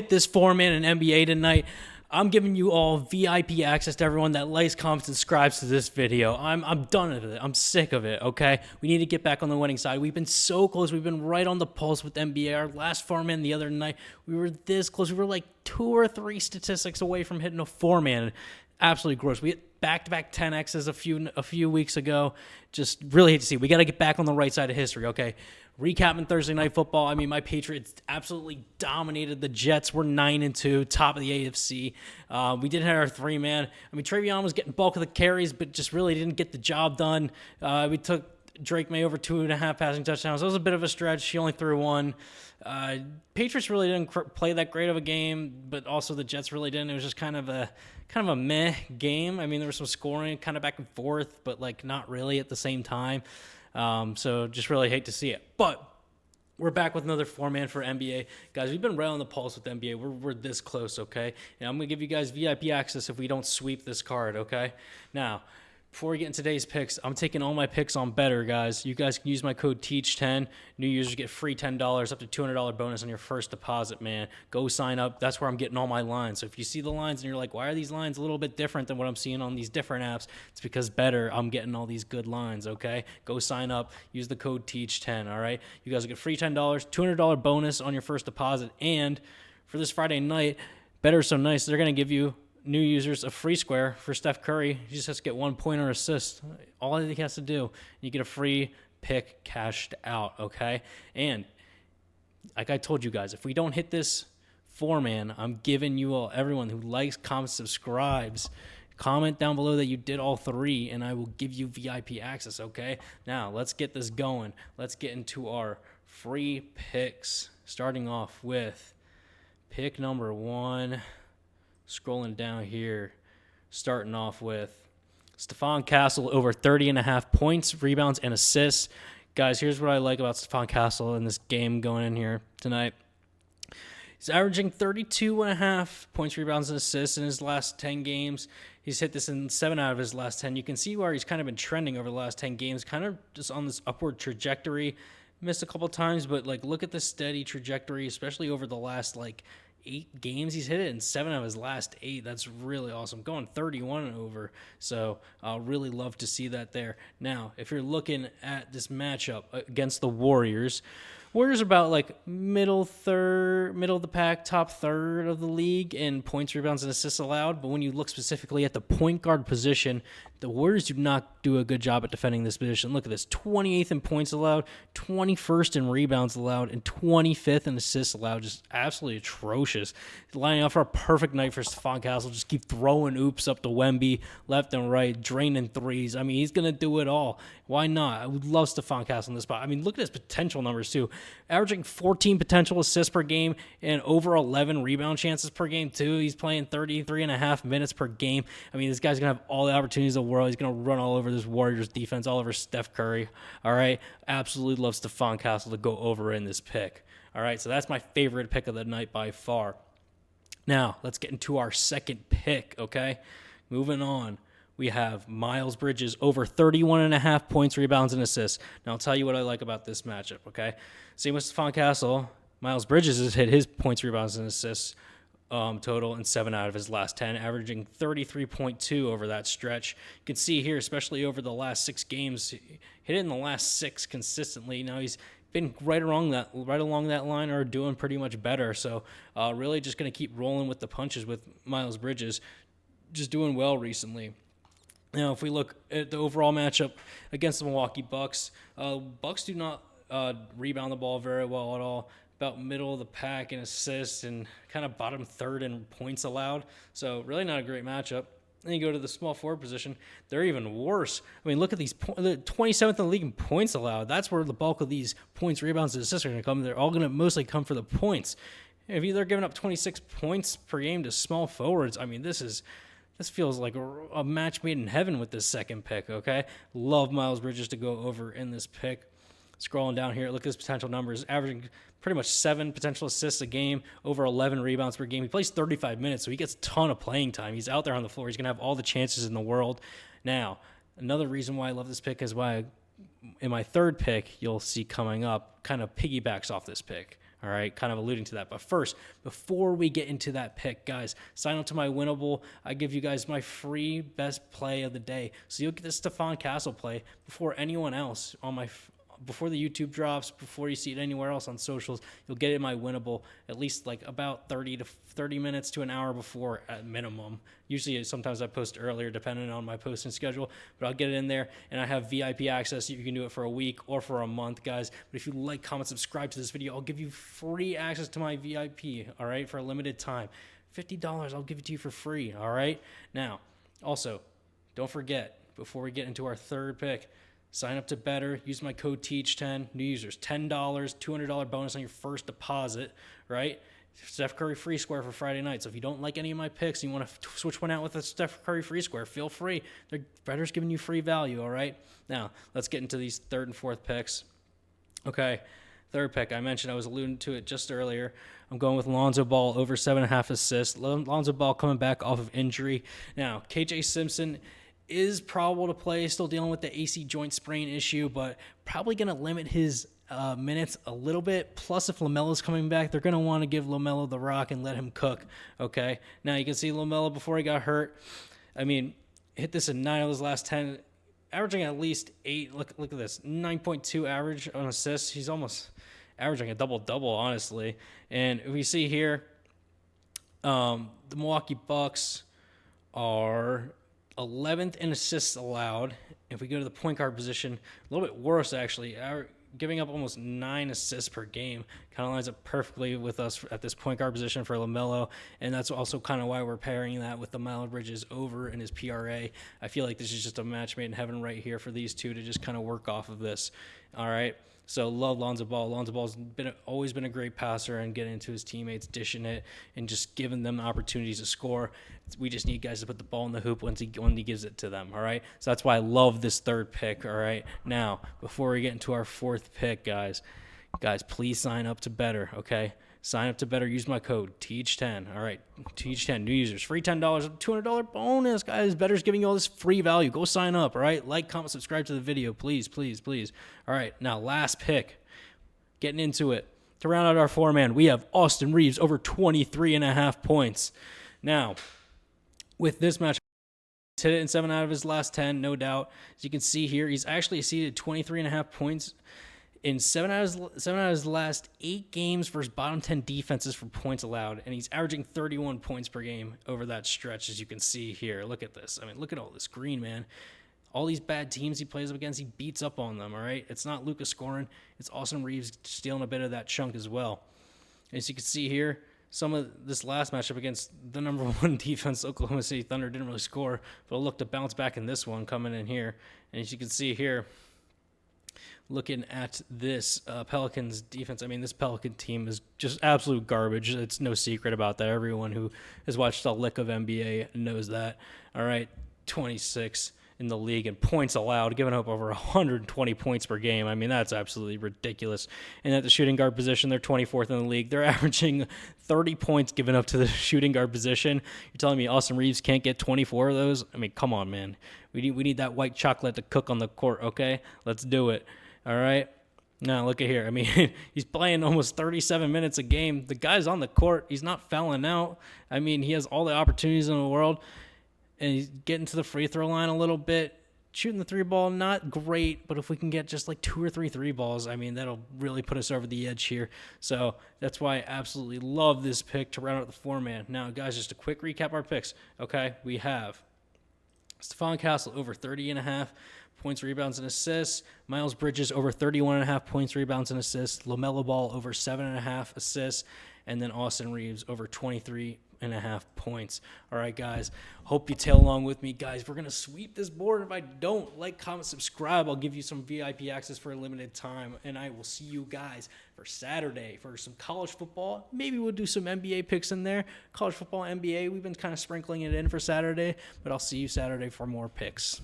This four-man in NBA tonight. I'm giving you all VIP access to everyone that likes, comments, and subscribes to this video. I'm done with it. I'm sick of it, okay? We need to get back on the winning side. We've been so close. We've been right on the pulse with NBA. Our last four-man the other night, we were this close. We were like 2 or 3 statistics away from hitting a four-man. Absolutely gross. We hit back-to-back 10Xs a few weeks ago. Just really hate to see. We got to get back on the right side of history, okay? Recapping Thursday Night Football, I mean, my Patriots absolutely dominated the Jets. We're 9-2, top of the AFC. We did have our three-man. I mean, Travion was getting bulk of the carries, but just really didn't get the job done. We took Drake May over 2.5 passing touchdowns. It was a bit of a stretch. He only threw one. Patriots really didn't play that great of a game, but also the Jets really didn't. It was just kind of a meh game. I mean, there was some scoring kind of back and forth, but like not really at the same time. So just really hate to see it. But we're back with another four-man for NBA. Guys, we've been right on the pulse with NBA. We're this close, okay? And I'm going to give you guys VIP access if we don't sweep this card, okay? Now, before we get into today's picks, I'm taking all my picks on Betr, guys. You guys can use my code TEACH10. New users get free $10, up to $200 bonus on your first deposit, man. Go sign up. That's where I'm getting all my lines. So if you see the lines and you're like, why are these lines a little bit different than what I'm seeing on these different apps? It's because Betr, I'm getting all these good lines, okay? Go sign up. Use the code TEACH10, all right? You guys will get free $10, $200 bonus on your first deposit. And for this Friday night, Betr's so nice, they're going to give you new users a free square for Steph Curry. He just has to get 1 point or assist. All he has to do, you get a free pick cashed out, okay? And like I told you guys, if we don't hit this four-man, I'm giving you all, everyone who likes, comments, subscribes, comment down below that you did all 3, and I will give you VIP access, okay? Now, let's get this going. Let's get into our free picks, starting off with pick number 1. Scrolling down here, starting off with Stephon Castle over 30.5 points, rebounds, and assists. Guys, here's what I like about Stephon Castle in this game going in here tonight. He's averaging 32.5 points, rebounds, and assists in his last 10 games. He's hit this in 7 out of his last 10. You can see where he's kind of been trending over the last 10 games, kind of just on this upward trajectory. Missed a couple times, but like look at the steady trajectory, especially over the last 8 games. He's hit it in 7 of his last 8. That's really awesome. Going 31 and over. So I'll really love to see that there. Now, if you're looking at this matchup against the Warriors are about middle of the pack, top third of the league in points, rebounds, and assists allowed. But when you look specifically at the point guard position, the Warriors do not do a good job at defending this position. Look at this, 28th in points allowed, 21st in rebounds allowed, and 25th in assists allowed. Just absolutely atrocious. Lining up for a perfect night for Stephon Castle. Just keep throwing oops up to Wemby, left and right, draining threes. I mean, he's going to do it all. Why not? I would love Stephon Castle in this spot. I mean, look at his potential numbers, too. Averaging 14 potential assists per game and over 11 rebound chances per game, too. He's playing 33.5 minutes per game. I mean, this guy's going to have all the opportunities in the world. He's going to run all over this Warriors defense, all over Steph Curry. All right? Absolutely love Stephon Castle to go over in this pick. All right? So that's my favorite pick of the night by far. Now, let's get into our second pick, okay? Moving on. We have Miles Bridges over 31.5 points, rebounds, and assists. Now, I'll tell you what I like about this matchup, okay? Same with Stephon Castle. Miles Bridges has hit his points, rebounds, and assists total in 7 out of his last 10, averaging 33.2 over that stretch. You can see here, especially over the last 6 games, hit it in the last 6 consistently. Now, he's been right along that line or doing pretty much better. So, really just going to keep rolling with the punches with Miles Bridges. Just doing well recently. Now, if we look at the overall matchup against the Milwaukee Bucks, Bucks do not rebound the ball very well at all. About middle of the pack in assists and kind of bottom third in points allowed. So really not a great matchup. Then you go to the small forward position, they're even worse. I mean, look at these, the 27th in the league in points allowed. That's where the bulk of these points, rebounds, and assists are going to come. They're all going to mostly come for the points. If they're giving up 26 points per game to small forwards, I mean, this feels like a match made in heaven with this second pick, okay? Love Miles Bridges to go over in this pick. Scrolling down here, look at his potential numbers, averaging pretty much 7 potential assists a game, over 11 rebounds per game. He plays 35 minutes, so he gets a ton of playing time. He's out there on the floor. He's going to have all the chances in the world. Now, another reason why I love this pick is why in my third pick, you'll see coming up, kind of piggybacks off this pick. All right, kind of alluding to that. But first, before we get into that pick, guys, sign up to my Winnable. I give you guys my free best play of the day. So you'll get the Stephon Castle play before anyone else on my before the YouTube drops, before you see it anywhere else on socials. You'll get it in my Winnable at least like about 30 minutes to an hour before at minimum. Usually, sometimes I post earlier depending on my posting schedule, but I'll get it in there, and I have VIP access. You can do it for a week or for a month, guys. But if you like, comment, subscribe to this video, I'll give you free access to my VIP, all right, for a limited time. $50, I'll give it to you for free, all right? Now, also, don't forget, before we get into our third pick, sign up to Betr. Use my code TEACH10. New users, $10, $200 bonus on your first deposit, right? Steph Curry free square for Friday night. So if you don't like any of my picks and you want to switch one out with a Steph Curry free square, feel free. Betr's giving you free value, all right? Now, let's get into these third and fourth picks. Okay, third pick. I mentioned I was alluding to it just earlier. I'm going with Lonzo Ball over 7.5 assists. Lonzo Ball coming back off of injury. Now, KJ Simpson is probable to play, still dealing with the AC joint sprain issue, but probably going to limit his minutes a little bit. Plus, if LaMelo's coming back, they're going to want to give LaMelo the rock and let him cook, okay? Now, you can see LaMelo before he got hurt. I mean, hit this in 9 of his last 10, averaging at least 8. Look at this, 9.2 average on assists. He's almost averaging a double-double, honestly. And we see here, the Milwaukee Bucks are 11th in assists allowed. If we go to the point guard position, a little bit worse, actually. Giving up almost 9 assists per game kind of lines up perfectly with us at this point guard position for LaMelo, and that's also kind of why we're pairing that with the Miles Bridges over in his PRA. I feel like this is just a match made in heaven right here for these two to just kind of work off of this. All right, so love Lonzo Ball. Lonzo Ball's always been a great passer and getting into his teammates, dishing it, and just giving them opportunities to score. We just need guys to put the ball in the hoop when he gives it to them, all right? So that's why I love this third pick, all right? Now, before we get into our fourth pick, guys, please sign up to Betr, okay? Sign up to Betr. Use my code TEACH10, all right? TEACH10, new users, free $10, $200 bonus, guys. Better's giving you all this free value. Go sign up, all right? Like, comment, subscribe to the video, please, please, please. All right, now last pick, getting into it. To round out our four-man, we have Austin Reeves over 23.5 points. Now, with this match, he's hit it in 7 out of his last 10, no doubt. As you can see here, he's actually exceeded 23.5 points in 7 out of his last 8 games versus bottom 10 defenses for points allowed, and he's averaging 31 points per game over that stretch, as you can see here. Look at this. I mean, look at all this green, man. All these bad teams he plays up against, he beats up on them, all right? It's not Lucas scoring. It's Austin Reeves stealing a bit of that chunk as well. As you can see here, some of this last matchup against the number 1 defense, Oklahoma City Thunder, didn't really score, but it'll look to bounce back in this one coming in here. And as you can see here, looking at this Pelicans defense, I mean, this Pelican team is just absolute garbage. It's no secret about that. Everyone who has watched a lick of NBA knows that. All right, 26 in the league in points allowed, giving up over 120 points per game. I mean, that's absolutely ridiculous. And at the shooting guard position, they're 24th in the league. They're averaging 30 points given up to the shooting guard position. You're telling me Austin Reeves can't get 24 of those? I mean, come on, man. We need that white chocolate to cook on the court, okay? Let's do it. All right? Now, look at here. I mean, he's playing almost 37 minutes a game. The guy's on the court. He's not fouling out. I mean, he has all the opportunities in the world. And he's getting to the free throw line a little bit. Shooting the 3-ball, not great, but if we can get just like 2 or 3 3-balls, I mean, that'll really put us over the edge here. So that's why I absolutely love this pick to round out the four-man. Now, guys, just a quick recap our picks. Okay, we have Stephon Castle over 30.5 points, rebounds, and assists. Miles Bridges over 31.5 points, rebounds, and assists. LaMelo Ball over 7.5 assists. And then Austin Reeves over 23.5 points. All right, guys. Hope you tail along with me, guys. We're going to sweep this board. If I don't, like, comment, subscribe. I'll give you some VIP access for a limited time. And I will see you guys for Saturday for some college football. Maybe we'll do some NBA picks in there. College football, NBA. We've been kind of sprinkling it in for Saturday. But I'll see you Saturday for more picks.